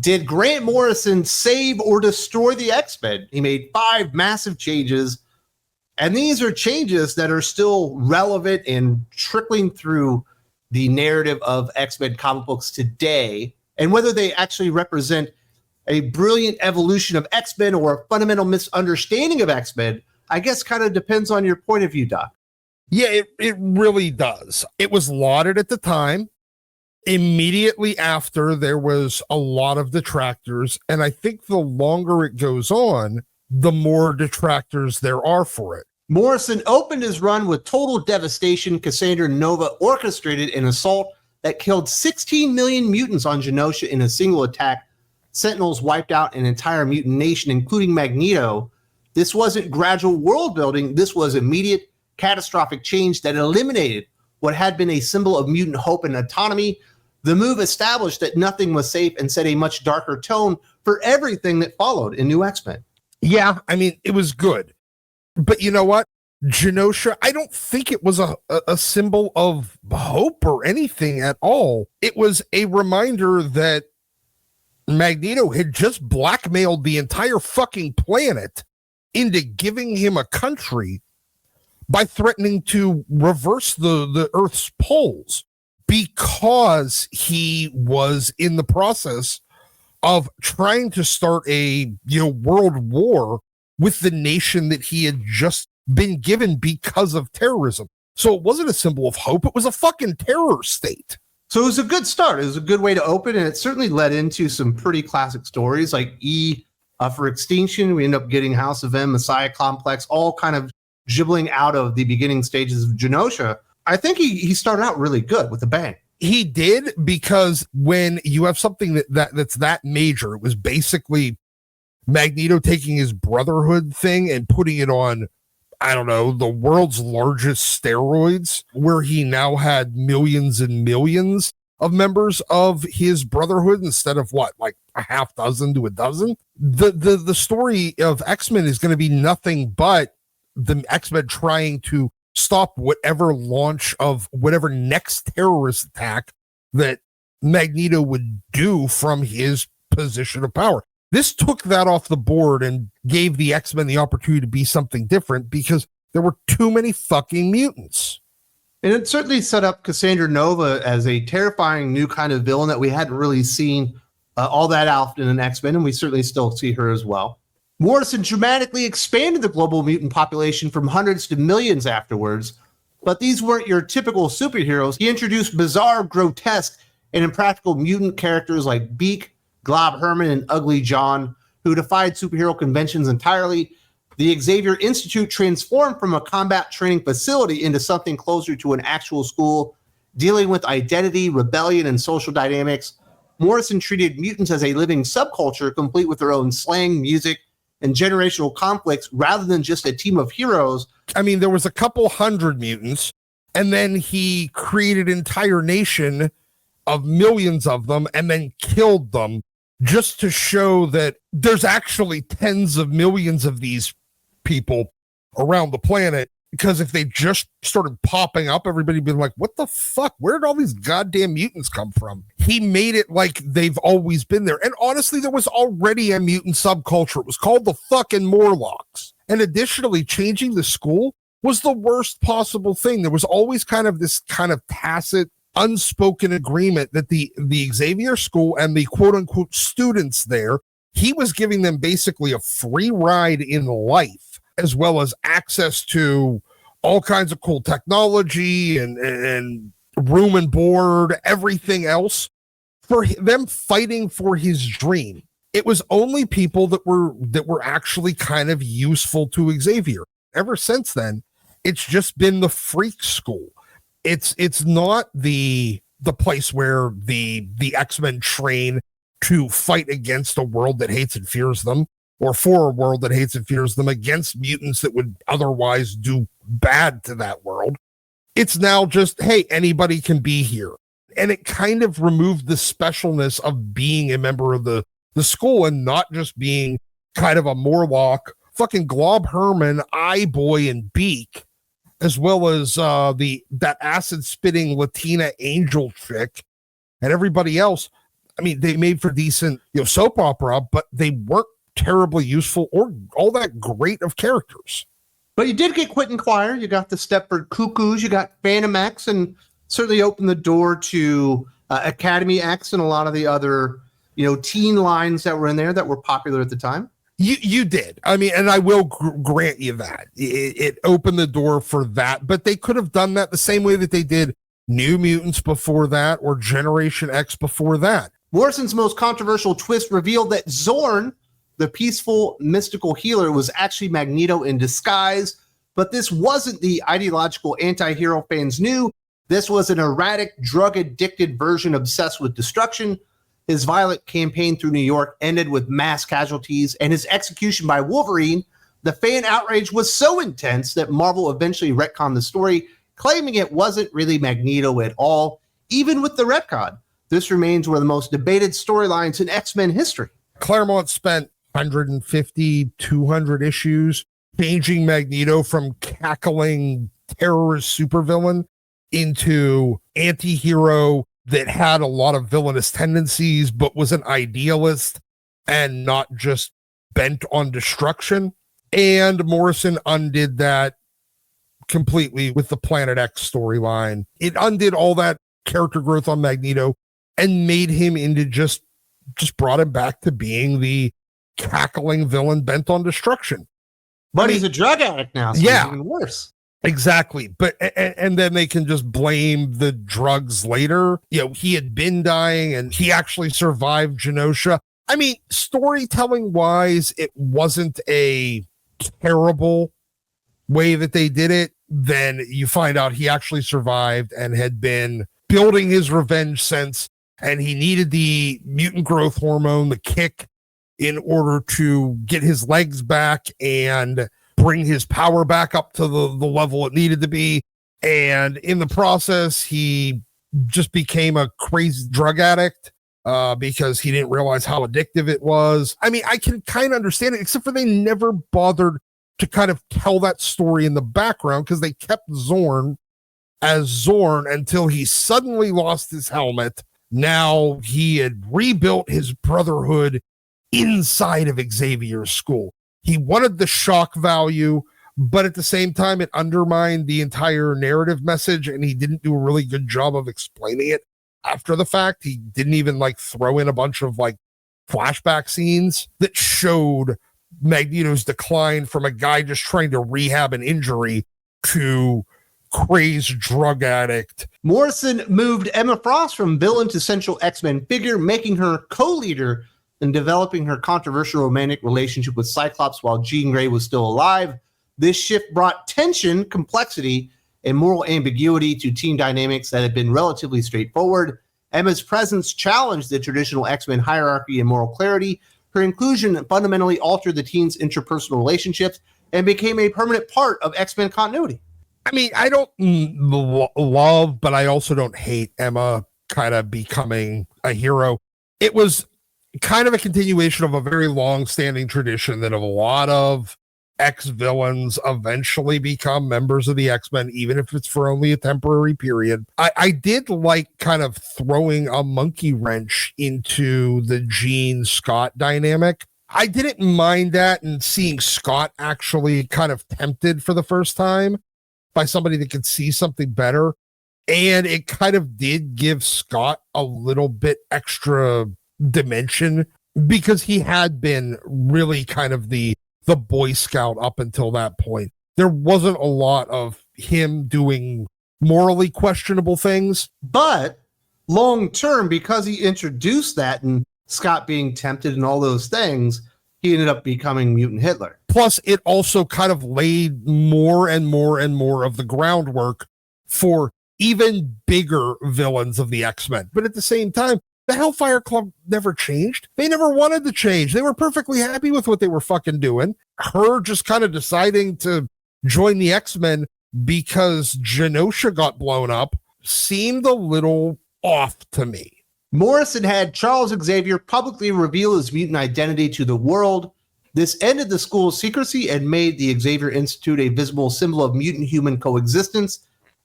Did Grant Morrison save or destroy the X-Men? He made 5 massive changes, and these are changes that are still relevant and trickling through the narrative of X-Men comic books today, and whether they actually represent a brilliant evolution of X-Men or a fundamental misunderstanding of X-Men, I guess kind of depends on your point of view, Doc. Yeah, it really does. It was lauded at the time. Immediately after, there was a lot of detractors, and I think the longer it goes on, the more detractors there are for it. Morrison opened his run with total devastation. Cassandra and Nova orchestrated an assault that killed 16 million mutants on Genosha in a single attack. Sentinels wiped out an entire mutant nation, including Magneto. This wasn't gradual world building. This was immediate, catastrophic change that eliminated what had been a symbol of mutant hope and autonomy. The move established that nothing was safe and set a much darker tone for everything that followed in New X-Men. Yeah, I mean, it was good. But you know what? Genosha, I don't think it was a symbol of hope or anything at all. It was a reminder that Magneto had just blackmailed the entire fucking planet into giving him a country by threatening to reverse the Earth's poles, because he was in the process of trying to start a world war with the nation that he had just been given because of terrorism. So it wasn't a symbol of hope. It was a fucking terror state. So it was a good start. It was a good way to open, and it certainly led into some pretty classic stories like for Extinction. We end up getting House of M, Messiah Complex, all kind of gibbling out of the beginning stages of Genosha. I think he started out really good with a bang. He did, because when you have something that's that major, it was basically Magneto taking his Brotherhood thing and putting it on, I don't know, the world's largest steroids, where he now had millions and millions of members of his Brotherhood instead of like a half dozen to a dozen. The story of X-Men is going to be nothing but the X-Men trying to stop whatever launch of whatever next terrorist attack that Magneto would do from his position of power. This took that off the board and gave the X-Men the opportunity to be something different, because there were too many fucking mutants. And it certainly set up Cassandra Nova as a terrifying new kind of villain that we hadn't really seen all that often in X-Men, and we certainly still see her as well. Morrison dramatically expanded the global mutant population from hundreds to millions afterwards, but these weren't your typical superheroes. He introduced bizarre, grotesque, and impractical mutant characters like Beak, Glob Herman, and Ugly John, who defied superhero conventions entirely. The Xavier Institute transformed from a combat training facility into something closer to an actual school, dealing with identity, rebellion, and social dynamics. Morrison treated mutants as a living subculture, complete with their own slang, music, and generational conflicts, rather than just a team of heroes. I mean, there was a couple hundred mutants, and then he created an entire nation of millions of them and then killed them, just to show that there's actually tens of millions of these people around the planet. Because if they just started popping up, everybody would be like, what the fuck? Where did all these goddamn mutants come from? He made it like they've always been there. And honestly, there was already a mutant subculture. It was called the fucking Morlocks. And additionally, changing the school was the worst possible thing. There was always kind of this kind of tacit, unspoken agreement that the Xavier school and the quote unquote students there, he was giving them basically a free ride in life, as well as access to all kinds of cool technology and room and board, everything else, for them fighting for his dream. It was only people that were actually kind of useful to Xavier. Ever since then, it's just been the freak school. It's not the place where the X-Men train to fight against a world that hates and fears them, or for a world that hates and fears them, against mutants that would otherwise do bad to that world. It's now just, hey, anybody can be here. And it kind of removed the specialness of being a member of the school and not just being kind of a Morlock. Fucking Glob Herman, Eye Boy, and Beak, as well as that acid-spitting Latina angel chick and everybody else. I mean, they made for decent, soap opera, but they weren't terribly useful or all that great of characters. But you did get Quentin Quire, you got the Stepford Cuckoos, you got Phantom X, and certainly opened the door to Academy X and a lot of the other, teen lines that were in there that were popular at the time. You did. I mean, and I will grant you that. It opened the door for that, but they could have done that the same way that they did New Mutants before that or Generation X before that. Morrison's most controversial twist revealed that Zorn, the peaceful, mystical healer, was actually Magneto in disguise, but this wasn't the ideological anti-hero fans knew. This was an erratic, drug-addicted version obsessed with destruction. His violent campaign through New York ended with mass casualties, and his execution by Wolverine. The fan outrage was so intense that Marvel eventually retconned the story, claiming it wasn't really Magneto at all. Even with the retcon, this remains one of the most debated storylines in X-Men history. Claremont spent 150, 200 issues changing Magneto from cackling terrorist supervillain into anti-hero that had a lot of villainous tendencies, but was an idealist and not just bent on destruction. And Morrison undid that completely with the Planet X storyline. It undid all that character growth on Magneto and made him into just brought him back to being the cackling villain bent on destruction. But he's a drug addict now, so yeah, it's even worse. Exactly. But and then they can just blame the drugs later. He had been dying and he actually survived Genosha. I mean, storytelling wise, it wasn't a terrible way that they did it. Then you find out he actually survived and had been building his revenge sense, and he needed the mutant growth hormone, the kick, in order to get his legs back and bring his power back up to the level it needed to be. And in the process, he just became a crazy drug addict because he didn't realize how addictive it was. I mean, I can kind of understand it, except for they never bothered to kind of tell that story in the background because they kept Zorn as Zorn until he suddenly lost his helmet. Now he had rebuilt his brotherhood inside of Xavier's school. He wanted the shock value, but at the same time, it undermined the entire narrative message, and he didn't do a really good job of explaining it after the fact. He didn't even throw in a bunch of flashback scenes that showed Magneto's decline from a guy just trying to rehab an injury to crazed drug addict. Morrison moved Emma Frost from villain to central X-Men figure, making her co-leader in developing her controversial romantic relationship with Cyclops while Jean Grey was still alive. This shift brought tension, complexity, and moral ambiguity to team dynamics that had been relatively straightforward. Emma's presence challenged the traditional X-Men hierarchy and moral clarity. Her inclusion fundamentally altered the team's interpersonal relationships and became a permanent part of X-Men continuity. I mean, I don't love, but I also don't hate Emma kind of becoming a hero. It was kind of a continuation of a very long-standing tradition that a lot of ex-villains eventually become members of the X-Men, even if it's for only a temporary period. I did like kind of throwing a monkey wrench into the Jean Scott dynamic. I didn't mind that, and seeing Scott actually kind of tempted for the first time by somebody that could see something better. And it kind of did give Scott a little bit extra dimension because he had been really kind of the Boy Scout up until that point. There wasn't a lot of him doing morally questionable things. But long term, because he introduced that and Scott being tempted and all those things, he ended up becoming Mutant Hitler. Plus, it also kind of laid more and more and more of the groundwork for even bigger villains of the X-Men. But at the same time, the Hellfire Club never changed. They never wanted to change. They were perfectly happy with what they were fucking doing. Her just kind of deciding to join the X-Men because Genosha got blown up seemed a little off to me. Morrison had Charles Xavier publicly reveal his mutant identity to the world. This ended the school's secrecy and made the Xavier Institute a visible symbol of mutant-human coexistence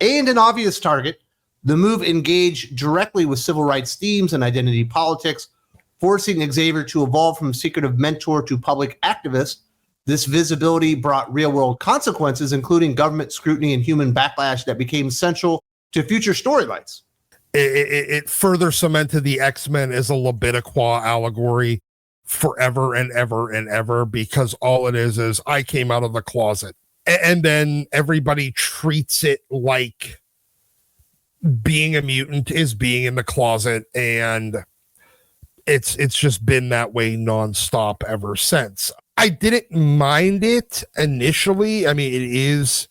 and an obvious target The move engaged directly with civil rights themes and identity politics, forcing Xavier to evolve from secretive mentor to public activist. This visibility brought real-world consequences, including government scrutiny and human backlash that became central to future storylines. It further cemented the X-Men as a Leviticus allegory forever and ever and ever, because all it is I came out of the closet. And then everybody treats it like being a mutant is being in the closet, and it's just been that way nonstop ever since. I didn't mind it initially. I mean, it is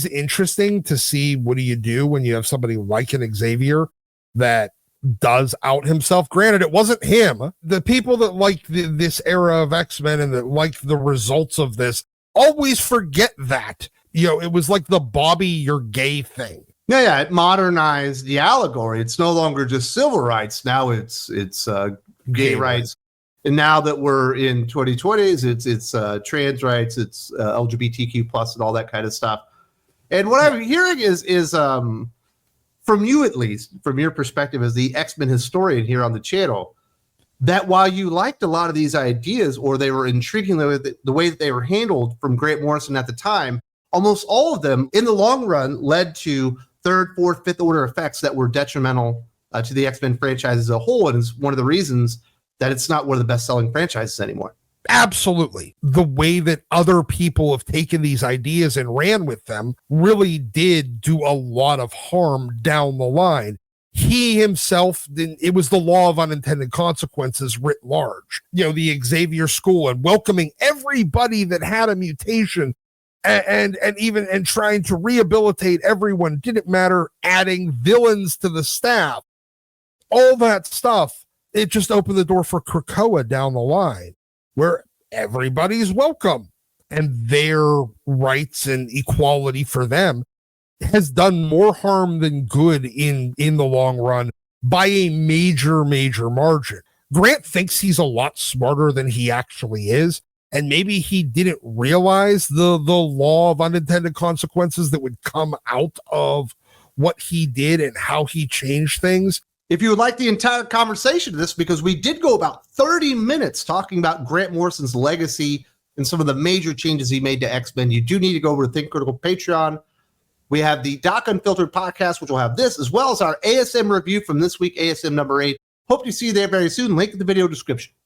interesting to see what do you do when you have somebody like an Xavier that does out himself. Granted, it wasn't him. The people that like this era of X-Men and that like the results of this always forget that. You know, it was like the Bobby, you're gay thing. Yeah, it modernized the allegory. It's no longer just civil rights. Now it's gay rights. And now that we're in 2020s, it's trans rights, it's LGBTQ plus and all that kind of stuff. And what I'm hearing is from you, at least from your perspective as the X-Men historian here on the channel, that while you liked a lot of these ideas, or they were intriguing the way that they were handled from Grant Morrison at the time, almost all of them in the long run led to third, fourth, fifth order effects that were detrimental to the X-Men franchise as a whole. And it's one of the reasons that it's not one of the best-selling franchises anymore. Absolutely. The way that other people have taken these ideas and ran with them really did do a lot of harm down the line. He himself, it was the law of unintended consequences writ large. You know, the Xavier School and welcoming everybody that had a mutation and even trying to rehabilitate everyone didn't matter, adding villains to the staff, all that stuff. It just opened the door for Krakoa down the line, where everybody's welcome, and their rights and equality for them has done more harm than good in the long run by a major margin. Grant thinks he's a lot smarter than he actually is, and maybe he didn't realize the law of unintended consequences that would come out of what he did and how he changed things. If you would like the entire conversation of this, because we did go about 30 minutes talking about Grant Morrison's legacy and some of the major changes he made to X-Men, you do need to go over to Think Critical Patreon. We have the Doc Unfiltered podcast, which will have this, as well as our ASM review from this week, ASM number 8. Hope to see you there very soon. Link in the video description.